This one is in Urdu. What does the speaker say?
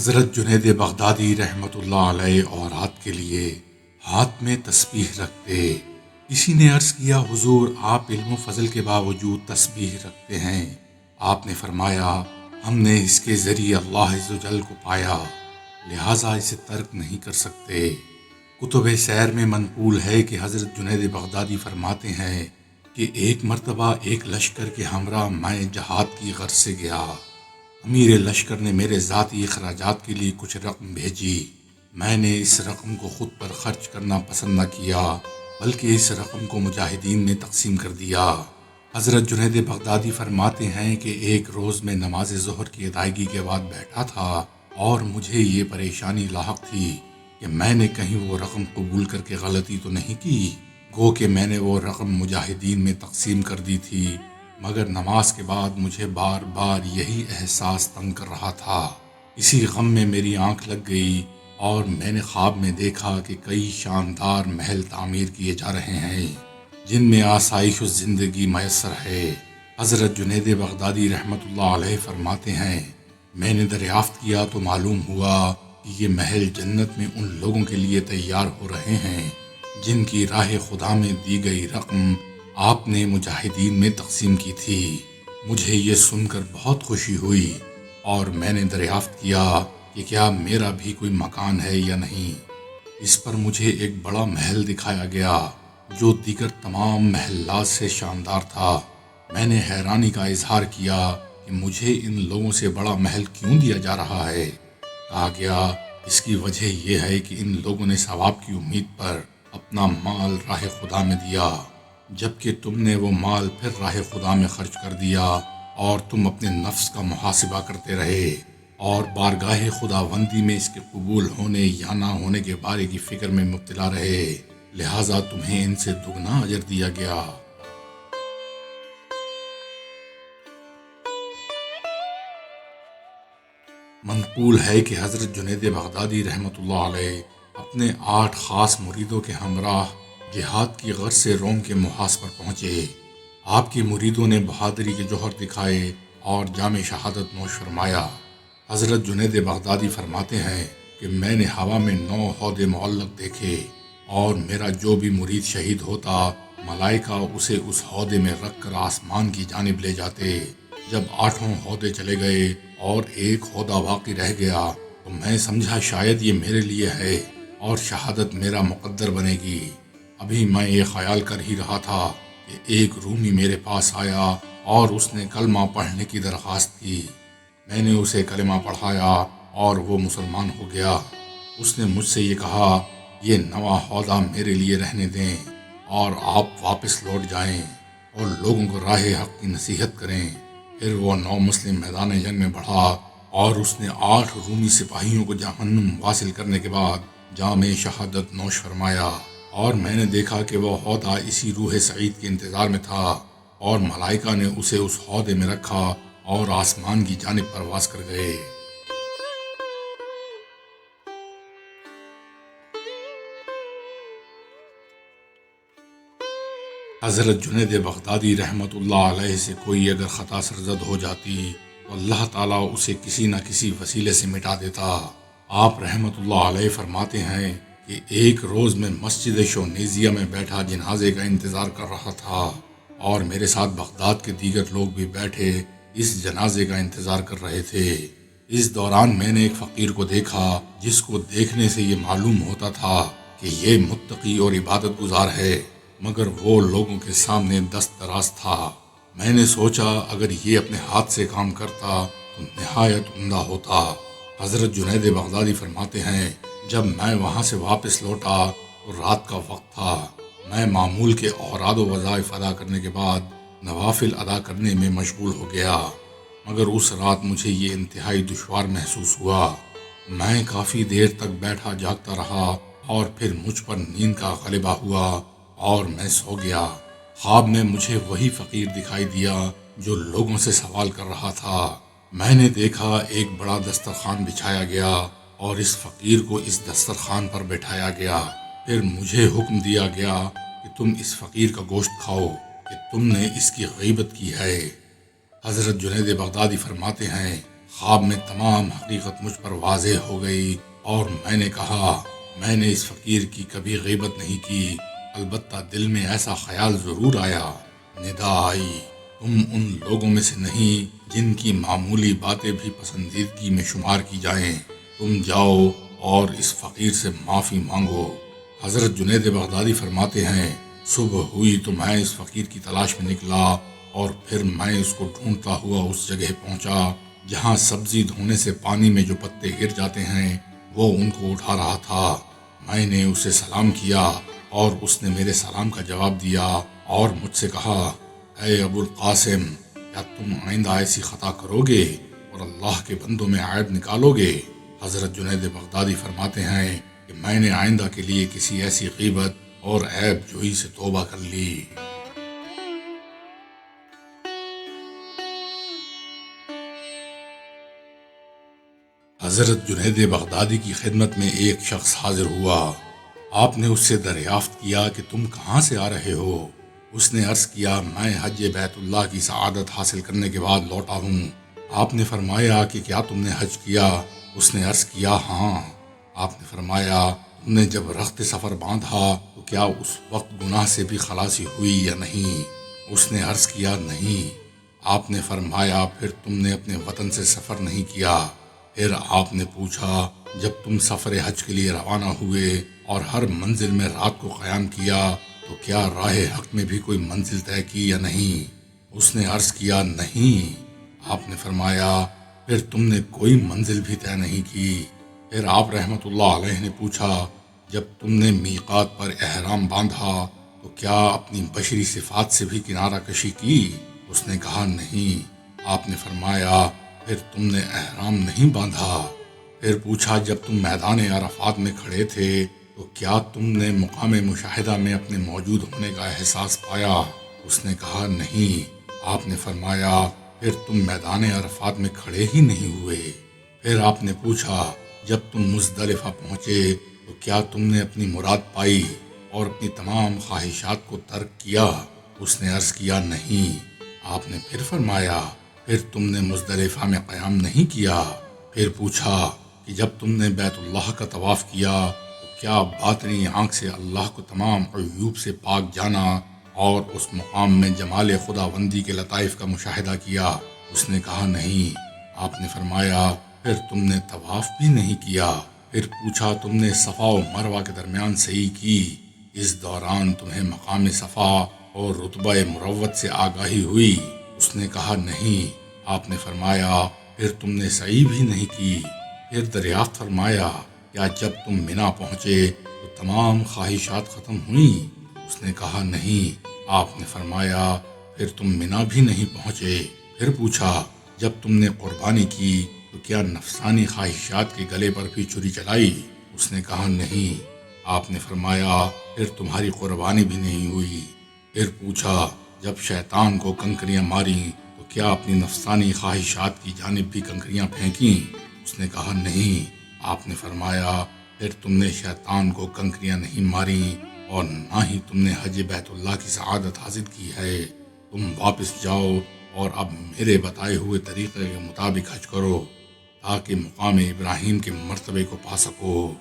حضرت جنید بغدادی رحمۃ اللہ علیہ اورات کے لیے ہاتھ میں تسبیح رکھتے۔ کسی نے عرض کیا حضور آپ علم و فضل کے باوجود تسبیح رکھتے ہیں؟ آپ نے فرمایا ہم نے اس کے ذریعے اللہ عز و جل کو پایا، لہٰذا اسے ترک نہیں کر سکتے۔ کتب سیر میں منقول ہے کہ حضرت جنید بغدادی فرماتے ہیں کہ ایک مرتبہ ایک لشکر کے ہمراہ میں جہاد کی غرض سے گیا۔ امیر لشکر نے میرے ذاتی اخراجات کے لیے کچھ رقم بھیجی۔ میں نے اس رقم کو خود پر خرچ کرنا پسند نہ کیا، بلکہ اس رقم کو مجاہدین میں تقسیم کر دیا۔ حضرت جنید بغدادی فرماتے ہیں کہ ایک روز میں نماز ظہر کی ادائیگی کے بعد بیٹھا تھا اور مجھے یہ پریشانی لاحق تھی کہ میں نے کہیں وہ رقم قبول کر کے غلطی تو نہیں کی، گو کہ میں نے وہ رقم مجاہدین میں تقسیم کر دی تھی، مگر نماز کے بعد مجھے بار بار یہی احساس تنگ کر رہا تھا۔ اسی غم میں میری آنکھ لگ گئی اور میں نے خواب میں دیکھا کہ کئی شاندار محل تعمیر کیے جا رہے ہیں جن میں آسائش و زندگی میسر ہے۔ حضرت جنید بغدادی رحمۃ اللہ علیہ فرماتے ہیں میں نے دریافت کیا تو معلوم ہوا کہ یہ محل جنت میں ان لوگوں کے لیے تیار ہو رہے ہیں جن کی راہ خدا میں دی گئی رقم آپ نے مجاہدین میں تقسیم کی تھی۔ مجھے یہ سن کر بہت خوشی ہوئی اور میں نے دریافت کیا کہ کیا میرا بھی کوئی مکان ہے یا نہیں۔ اس پر مجھے ایک بڑا محل دکھایا گیا جو دیگر تمام محلات سے شاندار تھا۔ میں نے حیرانی کا اظہار کیا کہ مجھے ان لوگوں سے بڑا محل کیوں دیا جا رہا ہے۔ کہا گیا اس کی وجہ یہ ہے کہ ان لوگوں نے ثواب کی امید پر اپنا مال راہ خدا میں دیا، جبکہ تم نے وہ مال پھر راہ خدا میں خرچ کر دیا اور تم اپنے نفس کا محاسبہ کرتے رہے اور بارگاہ خداوندی میں اس کے قبول ہونے یا نہ ہونے کے بارے کی فکر میں مبتلا رہے، لہٰذا تمہیں ان سے دگنا اجر دیا گیا۔ منقول ہے کہ حضرت جنید بغدادی رحمۃ اللہ علیہ اپنے 8 خاص مریدوں کے ہمراہ جہاد کی غرض سے روم کے محاذ پر پہنچے۔ آپ کے مریدوں نے بہادری کے جوہر دکھائے اور جام شہادت نوش فرمایا۔ حضرت جنید بغدادی فرماتے ہیں کہ میں نے ہوا میں 9 عہدے معلق دیکھے اور میرا جو بھی مرید شہید ہوتا ملائکہ اسے اس عہدے میں رکھ کر آسمان کی جانب لے جاتے۔ جب 8 عہدے چلے گئے اور ایک عہدہ باقی رہ گیا تو میں سمجھا شاید یہ میرے لیے ہے اور شہادت میرا مقدر بنے گی۔ ابھی میں یہ خیال کر ہی رہا تھا کہ ایک رومی میرے پاس آیا اور اس نے کلمہ پڑھنے کی درخواست کی۔ میں نے اسے کلمہ پڑھایا اور وہ مسلمان ہو گیا۔ اس نے مجھ سے یہ کہا یہ 9واں عہدہ میرے لیے رہنے دیں اور آپ واپس لوٹ جائیں اور لوگوں کو راہ حق کی نصیحت کریں۔ پھر وہ 9 مسلم میدان جنگ میں بڑھا اور اس نے 8 رومی سپاہیوں کو جہنم واصل کرنے کے بعد جام شہادت نوش فرمایا، اور میں نے دیکھا کہ وہ عہدہ اسی روح سعید کے انتظار میں تھا اور ملائکہ نے اسے اس عہدے میں رکھا اور آسمان کی جانب پرواز کر گئے۔ حضرت جنید بغدادی رحمۃ اللہ علیہ سے کوئی اگر خطا سرزد ہو جاتی تو اللہ تعالیٰ اسے کسی نہ کسی وسیلے سے مٹا دیتا۔ آپ رحمۃ اللہ علیہ فرماتے ہیں کہ ایک روز میں مسجد شونیزیہ میں بیٹھا جنازے کا انتظار کر رہا تھا اور میرے ساتھ بغداد کے دیگر لوگ بھی بیٹھے اس جنازے کا انتظار کر رہے تھے۔ اس دوران میں نے ایک فقیر کو دیکھا جس کو دیکھنے سے یہ معلوم ہوتا تھا کہ یہ متقی اور عبادت گزار ہے، مگر وہ لوگوں کے سامنے دست دراز تھا۔ میں نے سوچا اگر یہ اپنے ہاتھ سے کام کرتا تو نہایت عمدہ ہوتا۔ حضرت جنید بغدادی فرماتے ہیں جب میں وہاں سے واپس لوٹا تو رات کا وقت تھا۔ میں معمول کے اوراد و وظائف ادا کرنے کے بعد نوافل ادا کرنے میں مشغول ہو گیا، مگر اس رات مجھے یہ انتہائی دشوار محسوس ہوا۔ میں کافی دیر تک بیٹھا جاگتا رہا اور پھر مجھ پر نیند کا غلبہ ہوا اور میں سو گیا۔ خواب میں مجھے وہی فقیر دکھائی دیا جو لوگوں سے سوال کر رہا تھا۔ میں نے دیکھا ایک بڑا دسترخوان بچھایا گیا اور اس فقیر کو اس دسترخوان پر بٹھایا گیا۔ پھر مجھے حکم دیا گیا کہ تم اس فقیر کا گوشت کھاؤ کہ تم نے اس کی غیبت کی ہے۔ حضرت جنید بغدادی فرماتے ہیں خواب میں تمام حقیقت مجھ پر واضح ہو گئی اور میں نے کہا میں نے اس فقیر کی کبھی غیبت نہیں کی، البتہ دل میں ایسا خیال ضرور آیا۔ ندا آئی، تم ان لوگوں میں سے نہیں جن کی معمولی باتیں بھی پسندیدگی میں شمار کی جائیں، تم جاؤ اور اس فقیر سے معافی مانگو۔ حضرت جنید بغدادی فرماتے ہیں صبح ہوئی تو میں اس فقیر کی تلاش میں نکلا اور پھر میں اس کو ڈھونڈتا ہوا اس جگہ پہنچا جہاں سبزی دھونے سے پانی میں جو پتے گر جاتے ہیں وہ ان کو اٹھا رہا تھا۔ میں نے اسے سلام کیا اور اس نے میرے سلام کا جواب دیا اور مجھ سے کہا اے ابو القاسم، کیا تم آئندہ ایسی خطا کرو گے اور اللہ کے بندوں میں عیب نکالو گے؟ حضرت جنید بغدادی فرماتے ہیں کہ میں نے آئندہ کے لیے کسی ایسی غیبت اور عیب جوئی سے توبہ کر لی۔ حضرت جنید بغدادی کی خدمت میں ایک شخص حاضر ہوا۔ آپ نے اس سے دریافت کیا کہ تم کہاں سے آ رہے ہو؟ اس نے عرض کیا میں حج بیت اللہ کی سعادت حاصل کرنے کے بعد لوٹا ہوں۔ آپ نے فرمایا کہ کیا تم نے حج کیا؟ اس نے عرض کیا ہاں۔ آپ نے فرمایا تم نے جب رخت سفر باندھا تو کیا اس وقت گناہ سے بھی خلاصی ہوئی یا نہیں؟ اس نے عرض کیا نہیں۔ آپ نے فرمایا پھر تم نے اپنے وطن سے سفر نہیں کیا؟ پھر آپ نے پوچھا جب تم سفر حج کے لیے روانہ ہوئے اور ہر منزل میں رات کو قیام کیا تو کیا راہ حق میں بھی کوئی منزل طے کی یا نہیں؟ اس نے عرض کیا نہیں۔ آپ نے فرمایا پھر تم نے کوئی منزل بھی طے نہیں کی؟ پھر آپ رحمت اللہ علیہ نے پوچھا جب تم نے میقات پر احرام باندھا تو کیا اپنی بشری صفات سے بھی کنارہ کشی کی؟ اس نے کہا نہیں۔ آپ نے فرمایا پھر تم نے احرام نہیں باندھا؟ پھر پوچھا جب تم میدان عرفات میں کھڑے تھے تو کیا تم نے مقام مشاہدہ میں اپنے موجود ہونے کا احساس پایا؟ اس نے کہا نہیں۔ آپ نے فرمایا پھر تم میدان عرفات میں کھڑے ہی نہیں ہوئے۔ پھر آپ نے پوچھا جب تم مزدلفہ پہنچے تو کیا تم نے اپنی مراد پائی اور اپنی تمام خواہشات کو ترک کیا؟ اس نے عرض کیا نہیں۔ آپ نے پھر فرمایا پھر تم نے مزدلفہ میں قیام نہیں کیا؟ پھر پوچھا کہ جب تم نے بیت اللہ کا طواف کیا تو کیا باطنی آنکھ سے اللہ کو تمام عیوب سے پاک جانا اور اس مقام میں جمال خداوندی کے لطائف کا مشاہدہ کیا؟ اس نے کہا نہیں۔ آپ نے فرمایا پھر تم نے طواف بھی نہیں کیا؟ پھر پوچھا تم نے صفا و مروہ کے درمیان سعی کی، اس دوران تمہیں مقام صفا اور رتبہ مروت سے آگاہی ہوئی؟ اس نے کہا نہیں۔ آپ نے فرمایا پھر تم نے سعی بھی نہیں کی؟ پھر دریافت فرمایا کیا جب تم منا پہنچے تو تمام خواہشات ختم ہوئیں؟ اس نے کہا نہیں۔ آپ نے فرمایا پھر تم منا بھی نہیں پہنچے؟ پھر پوچھا جب تم نے قربانی کی تو کیا نفسانی خواہشات کے گلے پر بھی چھری چلائی؟ اس نے کہا نہیں۔ آپ نے فرمایا پھر تمہاری قربانی بھی نہیں ہوئی۔ پھر پوچھا جب شیطان کو کنکریاں ماری تو کیا اپنی نفسانی خواہشات کی جانب بھی کنکریاں پھینکیں؟ اس نے کہا نہیں۔ آپ نے فرمایا پھر تم نے شیطان کو کنکریاں نہیں ماری اور نہ ہی تم نے حج بیت اللہ کی سعادت حاصل کی ہے۔ تم واپس جاؤ اور اب میرے بتائے ہوئے طریقے کے مطابق حج کرو تاکہ مقام ابراہیم کے مرتبے کو پا سکو۔